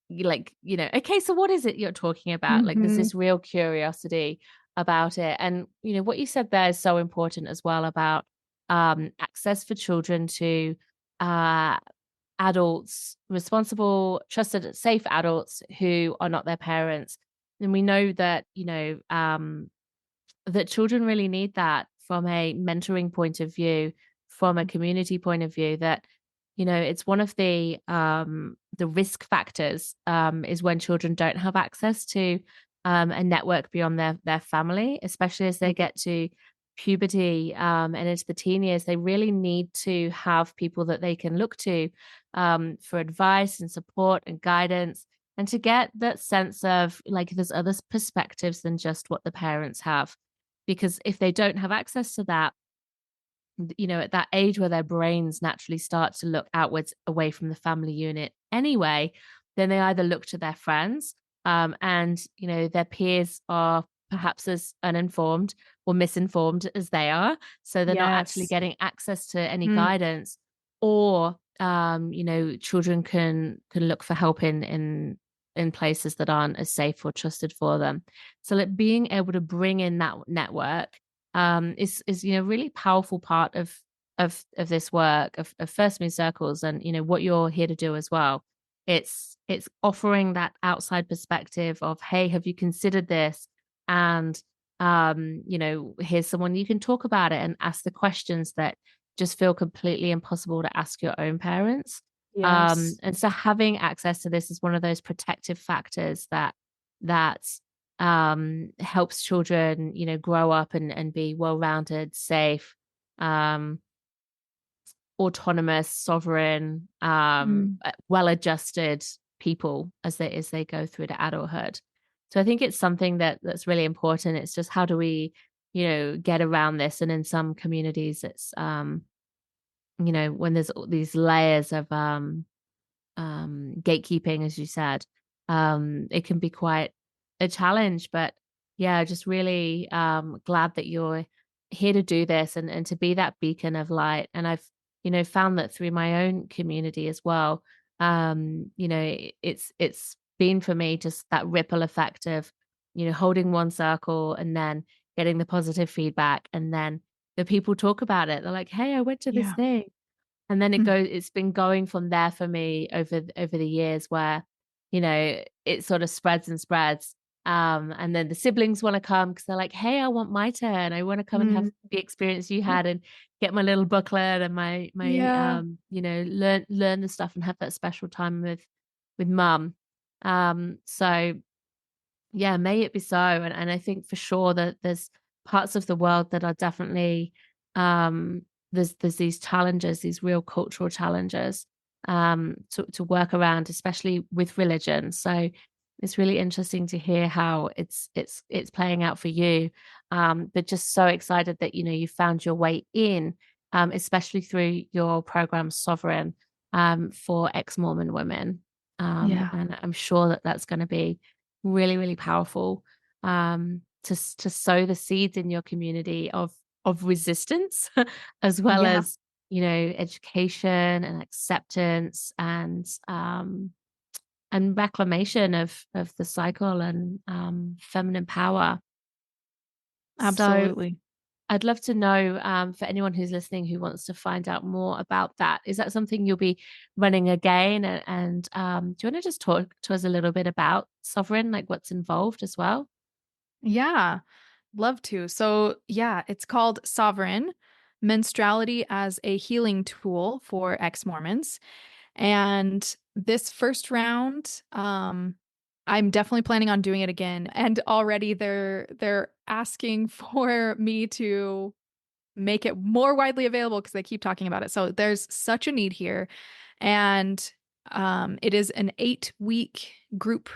Speaker 2: like, okay, so what is it you're talking about? Like there's
Speaker 1: Hmm.
Speaker 2: this real curiosity about it. And what you said there is so important as well, about access for children to uh adults, responsible, trusted, safe adults who are not their parents. And we know that, that children really need that from a mentoring point of view, from a community point of view, that It's one of the risk factors, is when children don't have access to a network beyond their family, especially as they get to puberty, and into the teen years. They really need to have people that they can look to for advice and support and guidance, and to get that sense of like there's other perspectives than just what the parents have. Because if they don't have access to that, at that age where their brains naturally start to look outwards away from the family unit anyway, then they either look to their friends, and, their peers are perhaps as uninformed or misinformed as they are. So they're not actually
Speaker 1: Yes.
Speaker 2: getting access to any
Speaker 1: Mm,
Speaker 2: guidance, or, children can look for help in places that aren't as safe or trusted for them. So like being able to bring in that network is really powerful part of this work of First Moon Circles, and what you're here to do as well. It's offering that outside perspective of, hey, have you considered this? And here's someone you can talk about it and ask the questions that just feel completely impossible to ask your own parents.
Speaker 1: yes.
Speaker 2: And so having access to this is one of those protective factors that helps children, grow up and be well-rounded, safe, um, autonomous, sovereign,
Speaker 1: Mm,
Speaker 2: well-adjusted people as they go through to adulthood. So I think it's something that's really important. It's just how do we, get around this? And in some communities, it's when there's all these layers of gatekeeping, as you said, it can be quite a challenge. But yeah, just really glad that you're here to do this and to be that beacon of light. And I've, found that through my own community as well. It's been for me just that ripple effect of, holding one circle and then getting the positive feedback. And then the people talk about it. They're like, hey, I went to this
Speaker 1: yeah.
Speaker 2: thing, and then
Speaker 1: Mm,
Speaker 2: it's been going from there for me over the years, where it sort of spreads and spreads, and then the siblings want to come because they're like, hey, I want my turn, I want to come and have
Speaker 1: mm,
Speaker 2: the experience you had, and get my little booklet and my
Speaker 1: yeah.
Speaker 2: learn the stuff and have that special time with mum. So yeah, may it be so. And I think for sure that there's parts of the world that are definitely, um there's these challenges, these real cultural challenges, to work around, especially with religion. So it's really interesting to hear how it's playing out for you. But just so excited that you found your way in, especially through your program Sovereign, for ex-Mormon women.
Speaker 1: Yeah.
Speaker 2: And I'm sure that that's going to be really, really powerful, to sow the seeds in your community of resistance, as well
Speaker 1: Yeah.
Speaker 2: as education and acceptance, and reclamation of the cycle, and feminine power. So
Speaker 1: Absolutely.
Speaker 2: I'd love to know, for anyone who's listening who wants to find out more about that, is that something you'll be running again? And do you want to just talk to us a little bit about Sovereign, like what's involved as well?
Speaker 1: Yeah. Love to. So, yeah, it's called Sovereign: Menstruality as a Healing Tool for Ex-Mormons. And this first round, I'm definitely planning on doing it again. And already they're asking for me to make it more widely available because they keep talking about it. So there's such a need here. And it is an 8-week group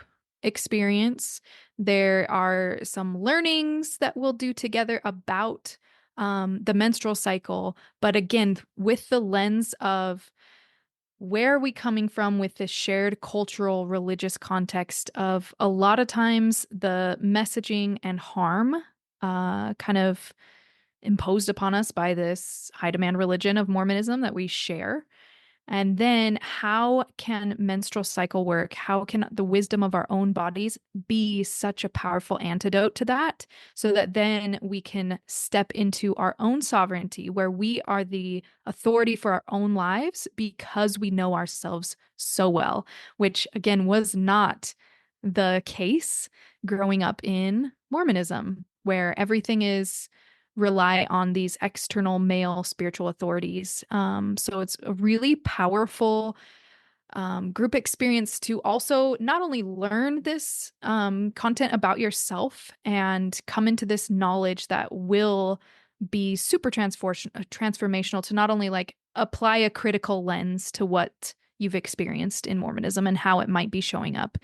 Speaker 1: experience. There are some learnings that we'll do together about the menstrual cycle, but again, with the lens of where are we coming from with this shared cultural religious context of a lot of times the messaging and harm kind of imposed upon us by this high demand religion of Mormonism that we share. And then how can menstrual cycle work? How can the wisdom of our own bodies be such a powerful antidote to that so that then we can step into our own sovereignty where we are the authority for our own lives because we know ourselves so well, which again was not the case growing up in Mormonism, where everything is rely on these external male spiritual authorities. So it's a really powerful group experience to also not only learn this content about yourself and come into this knowledge that will be super transformational to not only like apply a critical lens to what you've experienced in Mormonism and how it might be showing up.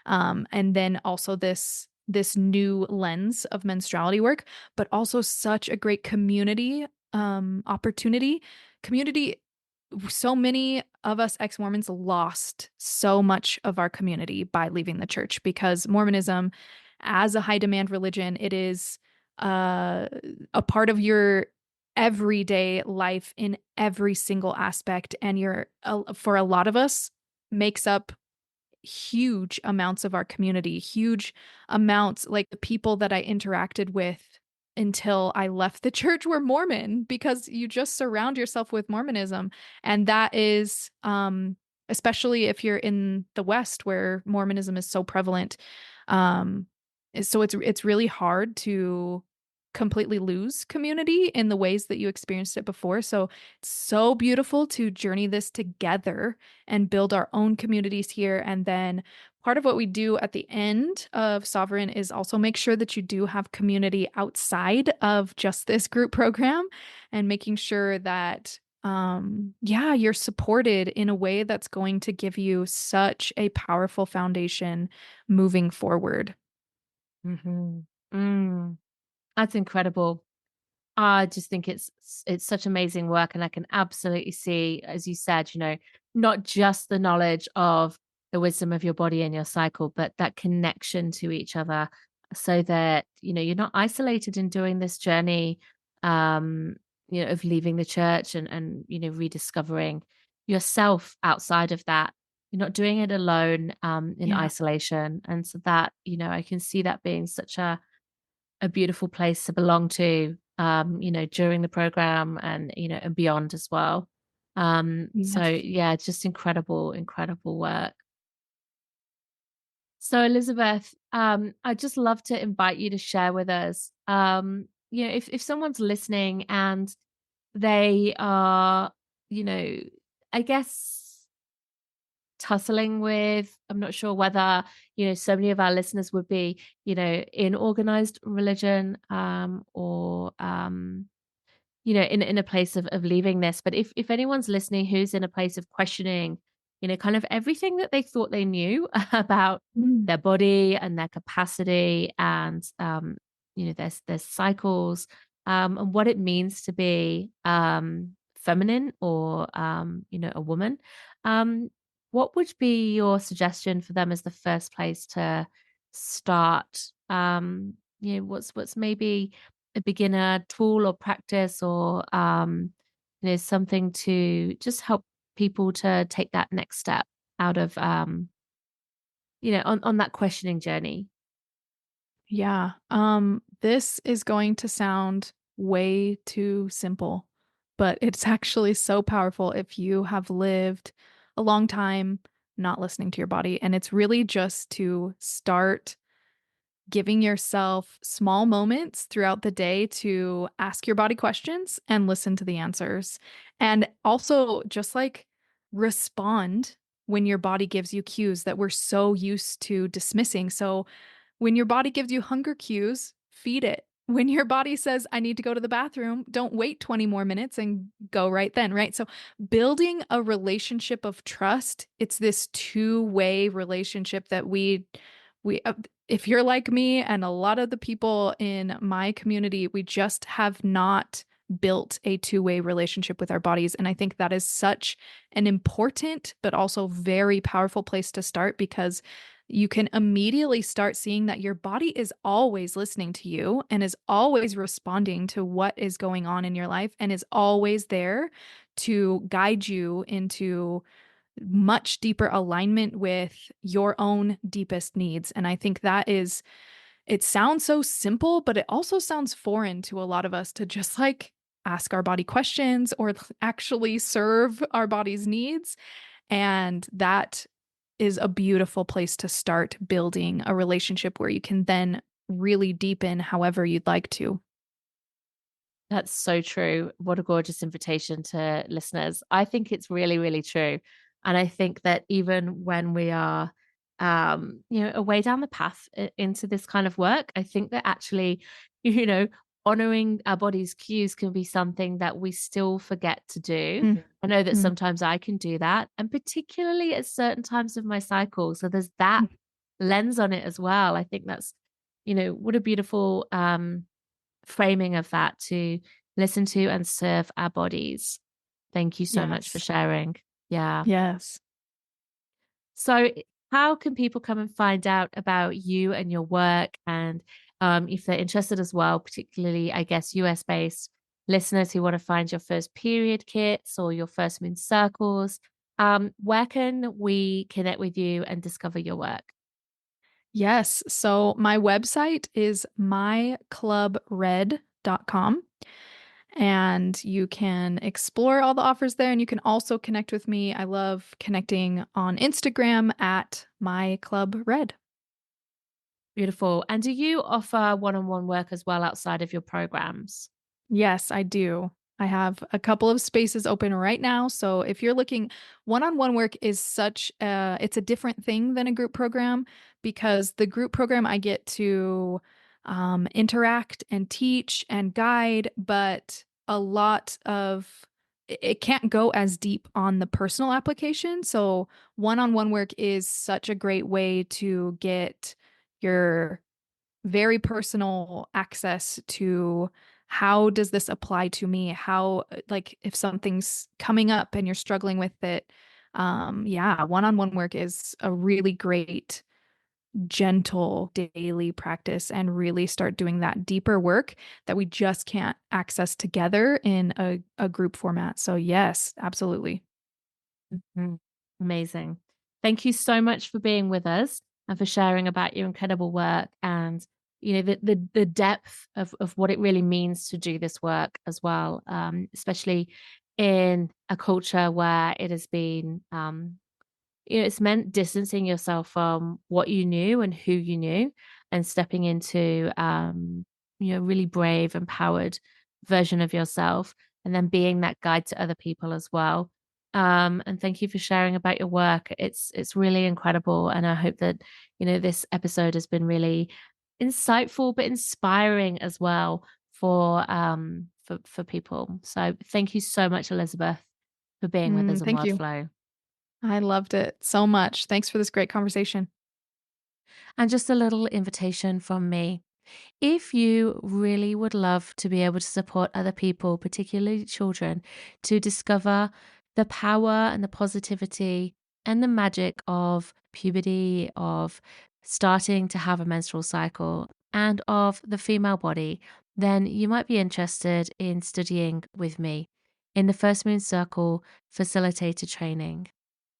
Speaker 1: And then also this new lens of menstruality work, but also such a great community opportunity. Community, so many of us ex-Mormons lost so much of our community by leaving the church because Mormonism, as a high demand religion, it is uh, a part of your everyday life in every single aspect. And for a lot of us, makes up huge amounts of our community, huge amounts, like the people that I interacted with until I left the church were Mormon because you just surround yourself with Mormonism. And that is, especially if you're in the West where Mormonism is so prevalent. Um, so it's really hard to completely lose community in the ways that you experienced it before. So it's so beautiful to journey this together and build our own communities here. And then part of what we do at the end of Sovereign is also make sure that you do have community outside of just this group program and making sure that yeah, you're supported in a way that's going to give you such a powerful foundation moving forward.
Speaker 2: Mm-hmm. Mm, that's incredible. I just think it's such amazing work, and I can absolutely see, as you said, not just the knowledge of the wisdom of your body and your cycle, but that connection to each other, so that you're not isolated in doing this journey, um, of leaving the church and rediscovering yourself outside of that. You're not doing it alone, in
Speaker 1: Yeah.
Speaker 2: isolation, and so that I can see that being such a beautiful place to belong to, during the program and, and beyond as well. So
Speaker 1: Yes.
Speaker 2: yeah, it's just incredible, incredible work. So Elizabeth, I'd just love to invite you to share with us, if someone's listening and they are, you know, I guess tussling with, I'm not sure whether so many of our listeners would be in organized religion, or in a place of leaving this. But if anyone's listening who's in a place of questioning kind of everything that they thought they knew about
Speaker 1: Mm.
Speaker 2: their body and their capacity, and their cycles, and what it means to be feminine, or a woman, um what would be your suggestion for them as the first place to start? What's maybe a beginner tool or practice, or something to just help people to take that next step out of on that questioning journey?
Speaker 1: Yeah. This is going to sound way too simple, but it's actually so powerful if you have lived a long time not listening to your body. And it's really just to start giving yourself small moments throughout the day to ask your body questions and listen to the answers. And also just like respond when your body gives you cues that we're so used to dismissing. So when your body gives you hunger cues, feed it. When your body says, I need to go to the bathroom, don't wait 20 more minutes and go right then, right? So, building a relationship of trust, it's this two-way relationship that we, if you're like me and a lot of the people in my community, we just have not built a two-way relationship with our bodies. And I think that is such an important, but also very powerful place to start because you can immediately start seeing that your body is always listening to you and is always responding to what is going on in your life and is always there to guide you into much deeper alignment with your own deepest needs. And I think that is, it sounds so simple, but it also sounds foreign to a lot of us to just like ask our body questions or actually serve our body's needs. And that is a beautiful place to start building a relationship where you can then really deepen however you'd like to.
Speaker 2: That's so true. What a gorgeous invitation to listeners. I think it's really, really true. And I think that even when we are, away down the path into this kind of work, I think that actually, you know, honoring our body's cues can be something that we still forget to do. I know that
Speaker 1: Mm-hmm.
Speaker 2: sometimes I can do that, and particularly at certain times of my cycle. So there's that lens on it as well. I think that's, what a beautiful framing of that to listen to and serve our bodies. Thank you so much for
Speaker 1: Yes.
Speaker 2: sharing. Yeah.
Speaker 1: Yes.
Speaker 2: So, how can people come and find out about you and your work? And if they're interested as well, particularly, I guess, US based listeners who want to find your first period kits or your first moon circles, where can we connect with you and discover your work?
Speaker 1: Yes. So my website is myclubred.com, and you can explore all the offers there, and you can also connect with me. I love connecting on Instagram at myclubred.
Speaker 2: Beautiful. And do you offer one on one work as well outside of your programs?
Speaker 1: Yes, I do. I have a couple of spaces open right now. So if you're looking, one-on-one work is it's a different thing than a group program, because the group program I get to interact and teach and guide, but a lot of it can't go as deep on the personal application. So one-on-one work is such a great way to get your very personal access to how does this apply to me? How, like, if something's coming up and you're struggling with it, yeah, one-on-one work is a really great, gentle daily practice, and really start doing that deeper work that we just can't access together in a group format. So yes, absolutely.
Speaker 2: Mhm. Amazing. Thank you so much for being with us and for sharing about your incredible work and the depth of what it really means to do this work as well, especially in a culture where it has been it's meant distancing yourself from what you knew and who you knew and stepping into, really brave, empowered version of yourself and then being that guide to other people as well. And thank you for sharing about your work. It's really incredible. And I hope that, this episode has been really insightful, but inspiring as well for people. So thank you so much, Elizabeth, for being with us on
Speaker 1: Thank you.
Speaker 2: Wordflow.
Speaker 1: I loved it so much. Thanks for this great conversation.
Speaker 2: And just a little invitation from me. If you really would love to be able to support other people, particularly children, to discover the power and the positivity and the magic of puberty, of starting to have a menstrual cycle, and of the female body, then you might be interested in studying with me in the First Moon Circle Facilitator training.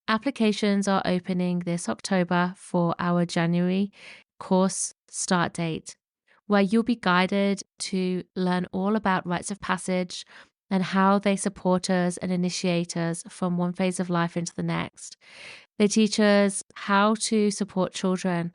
Speaker 2: Applications are opening this October for our January course start date, where you'll be guided to learn all about rites of passage and how they support us and initiate us from one phase of life into the next. They teach us how to support children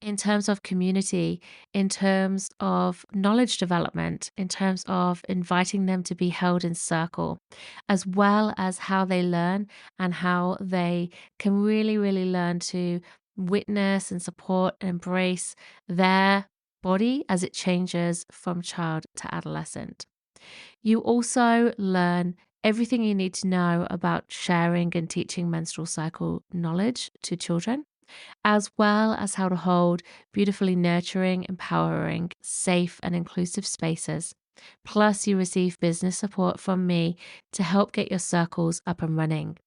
Speaker 2: in terms of community, in terms of knowledge development, in terms of inviting them to be held in circle, as well as how they learn and how they can really, really learn to witness and support and embrace their body as it changes from child to adolescent. You also learn everything you need to know about sharing and teaching menstrual cycle knowledge to children, as well as how to hold beautifully nurturing, empowering, safe, and inclusive spaces. Plus, you receive business support from me to help get your circles up and running.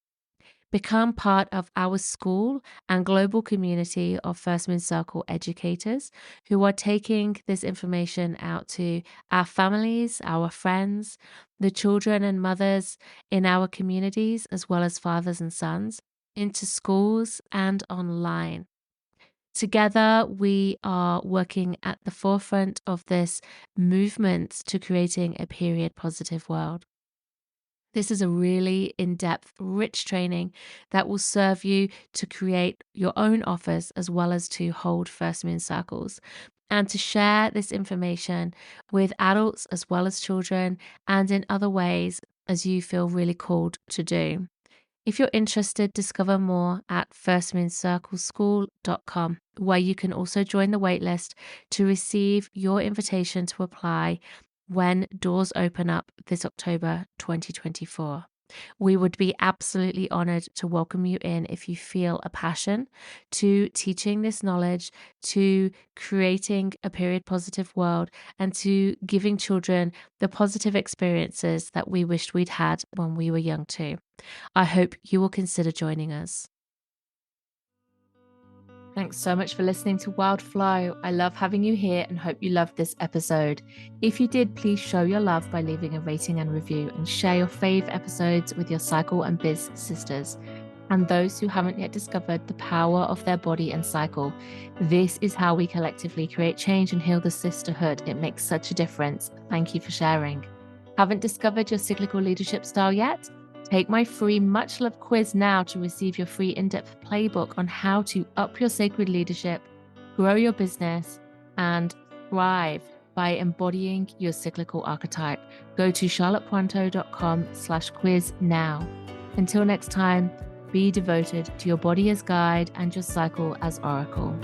Speaker 2: Become part of our school and global community of First Moon Circle educators who are taking this information out to our families, our friends, the children and mothers in our communities, as well as fathers and sons, into schools and online. Together, we are working at the forefront of this movement to creating a period positive world. This is a really in depth, rich training that will serve you to create your own offers as well as to hold First Moon Circles. and to share this information with adults as well as children and in other ways as you feel really called to do. If you're interested, discover more at firstmoonsircleschool.com, where you can also join the waitlist to receive your invitation to apply when doors open up this October 2024. We would be absolutely honored to welcome you in if you feel a passion to teaching this knowledge, to creating a period positive world, and to giving children the positive experiences that we wished we'd had when we were young too. I hope you will consider joining us. Thanks so much for listening to Wild Flow. I love having you here and hope you loved this episode. If you did, please show your love by leaving a rating and review and share your fave episodes with your cycle and biz sisters and those who haven't yet discovered the power of their body and cycle. This is how we collectively create change and heal the sisterhood. It makes such a difference. Thank you for sharing. Haven't discovered your cyclical leadership style yet? Take my free Much Love quiz now to receive your free in-depth playbook on how to up your sacred leadership, grow your business, and thrive by embodying your cyclical archetype. Go to charlottepointo.com/quiz now. Until next time, be devoted to your body as guide and your cycle as oracle.